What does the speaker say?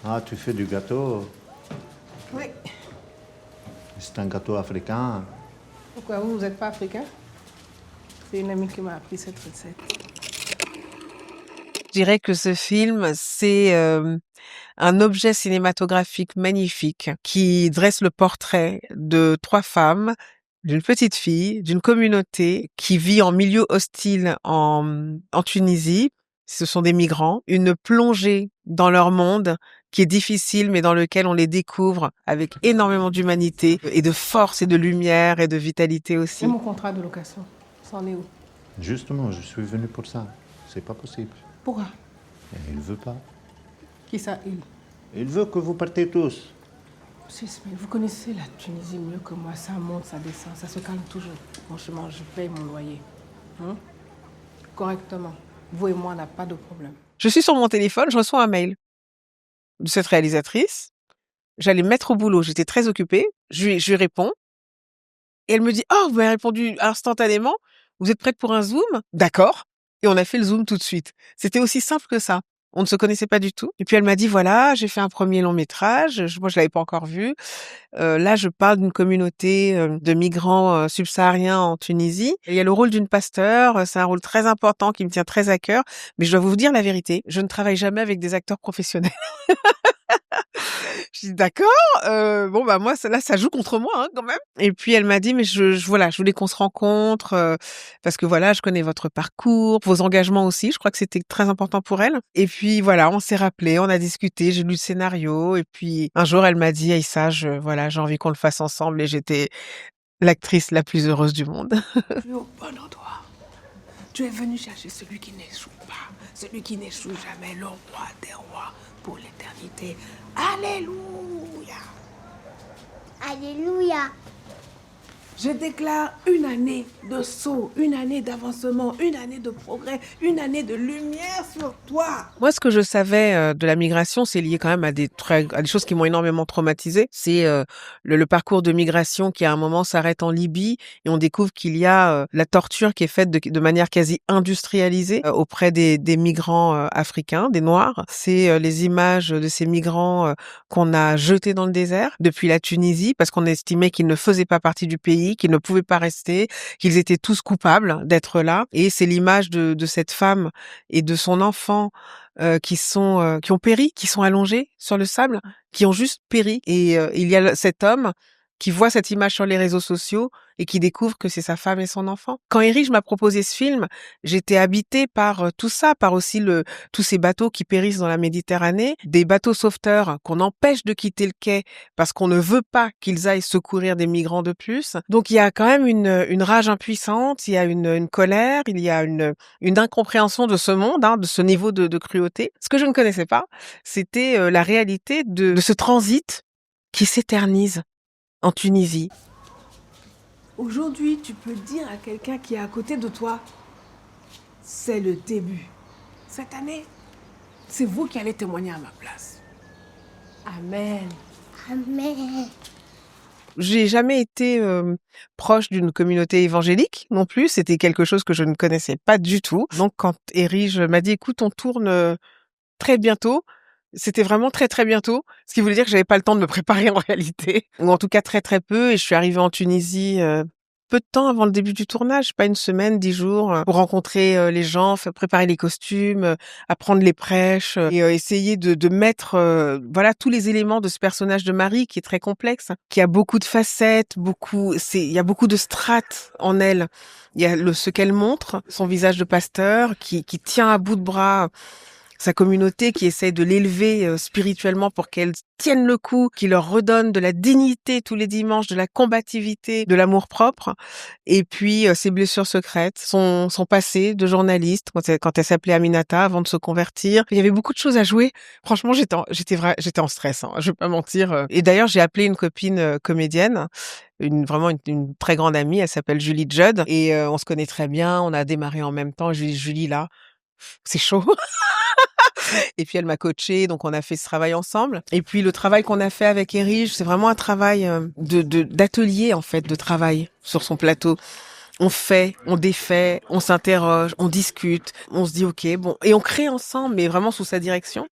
Ah, tu fais du gâteau. Oui. C'est un gâteau africain. Pourquoi vous n'êtes pas africain? C'est une amie qui m'a appris cette recette. Je dirais que ce film, c'est un objet cinématographique magnifique qui dresse le portrait de 3 femmes, d'une petite fille, d'une communauté qui vit en milieu hostile en Tunisie. Ce sont des migrants. Une plongée dans leur monde qui est difficile, mais dans lequel on les découvre avec énormément d'humanité et de force et de lumière et de vitalité Et aussi. mon contrat de location, c'en est où? Justement, je suis venu pour ça. C'est pas possible. Pourquoi? Et il veut pas. Qui ça, il? Il veut que vous partez tous. Monsieur Ismail, vous connaissez la Tunisie mieux que moi. Ça monte, ça descend, ça se calme toujours. Franchement, je paye mon loyer. Correctement. Vous et moi, on n'a pas de problème. Je suis sur mon téléphone, je reçois un mail de cette réalisatrice. J'allais me mettre au boulot, j'étais très occupée. Je lui réponds. Et elle me dit, oh, vous m'avez répondu instantanément. Vous êtes prête pour un Zoom? D'accord. Et on a fait le Zoom tout de suite. C'était aussi simple que ça. On ne se connaissait pas du tout. Et puis elle m'a dit, voilà, j'ai fait un premier long métrage. Moi, je l'avais pas encore vu. Là, je parle d'une communauté de migrants subsahariens en Tunisie. Et il y a le rôle d'une pasteur. C'est un rôle très important qui me tient très à cœur. Mais je dois vous dire la vérité. Je ne travaille jamais avec des acteurs professionnels. Je dis d'accord, bon bah moi ça joue contre moi hein, quand même. Et puis elle m'a dit mais voilà, je voulais qu'on se rencontre parce que voilà, je connais votre parcours, vos engagements aussi, je crois que c'était très important pour elle. Et puis voilà, on s'est rappelé, on a discuté, j'ai lu le scénario et puis un jour elle m'a dit Aïssa, voilà, j'ai envie qu'on le fasse ensemble et j'étais l'actrice la plus heureuse du monde. Tu es au bon endroit. Tu es venu chercher celui qui n'échoue pas, celui qui n'échoue jamais, le roi des rois pour l'éternité. Alléluia. Alléluia. Je déclare une année de saut, une année d'avancement, une année de progrès, une année de lumière sur toi. Moi, ce que je savais de la migration, c'est lié quand même à des choses qui m'ont énormément traumatisée. C'est le parcours de migration qui, à un moment, s'arrête en Libye et on découvre qu'il y a la torture qui est faite de manière quasi industrialisée auprès des migrants africains, des Noirs. C'est les images de ces migrants qu'on a jetés dans le désert depuis la Tunisie parce qu'on estimait qu'ils ne faisaient pas partie du pays, qu'ils ne pouvaient pas rester, qu'ils étaient tous coupables d'être là. Et c'est l'image de cette femme et de son enfant qui ont péri, qui sont allongés sur le sable, qui ont juste péri. Et il y a cet homme qui voit cette image sur les réseaux sociaux et qui découvre que c'est sa femme et son enfant. Quand Erich m'a proposé ce film, j'étais habitée par tout ça, par aussi tous ces bateaux qui périssent dans la Méditerranée, des bateaux sauveteurs qu'on empêche de quitter le quai parce qu'on ne veut pas qu'ils aillent secourir des migrants de plus. Donc il y a quand même une rage impuissante, il y a une colère, il y a une incompréhension de ce monde, hein, de ce niveau de cruauté. Ce que je ne connaissais pas, c'était la réalité de ce transit qui s'éternise en Tunisie. Aujourd'hui, tu peux dire à quelqu'un qui est à côté de toi, c'est le début. Cette année, c'est vous qui allez témoigner à ma place. Amen. Amen. J'ai jamais été proche d'une communauté évangélique non plus. C'était quelque chose que je ne connaissais pas du tout. Donc quand Erige m'a dit, écoute, on tourne très bientôt. C'était vraiment très très bientôt, ce qui voulait dire que j'avais pas le temps de me préparer en réalité, ou en tout cas très très peu. Et je suis arrivée en Tunisie peu de temps avant le début du tournage, pas une semaine, 10 jours, pour rencontrer les gens, préparer les costumes, apprendre les prêches et essayer de mettre voilà tous les éléments de ce personnage de Marie qui est très complexe, qui a beaucoup de facettes, il y a beaucoup de strates en elle. Il y a ce qu'elle montre, son visage de pasteur qui tient à bout de bras sa communauté, qui essaie de l'élever spirituellement pour qu'elle tienne le coup, qui leur redonne de la dignité tous les dimanches, de la combativité, de l'amour-propre. Et puis ses blessures secrètes, son passé de journaliste, quand elle s'appelait Aminata avant de se convertir. Il y avait beaucoup de choses à jouer. Franchement, j'étais en stress, hein, je vais pas mentir. Et d'ailleurs, j'ai appelé une copine comédienne, vraiment une très grande amie, elle s'appelle Julie Judd, et on se connaît très bien, on a démarré en même temps. Je lui ai dit, Julie, là, c'est chaud. Et puis elle m'a coachée, donc on a fait ce travail ensemble. Et puis le travail qu'on a fait avec Erige, c'est vraiment un travail d'atelier en fait, de travail sur son plateau. On fait, on défait, on s'interroge, on discute, on se dit ok, bon, et on crée ensemble, mais vraiment sous sa direction.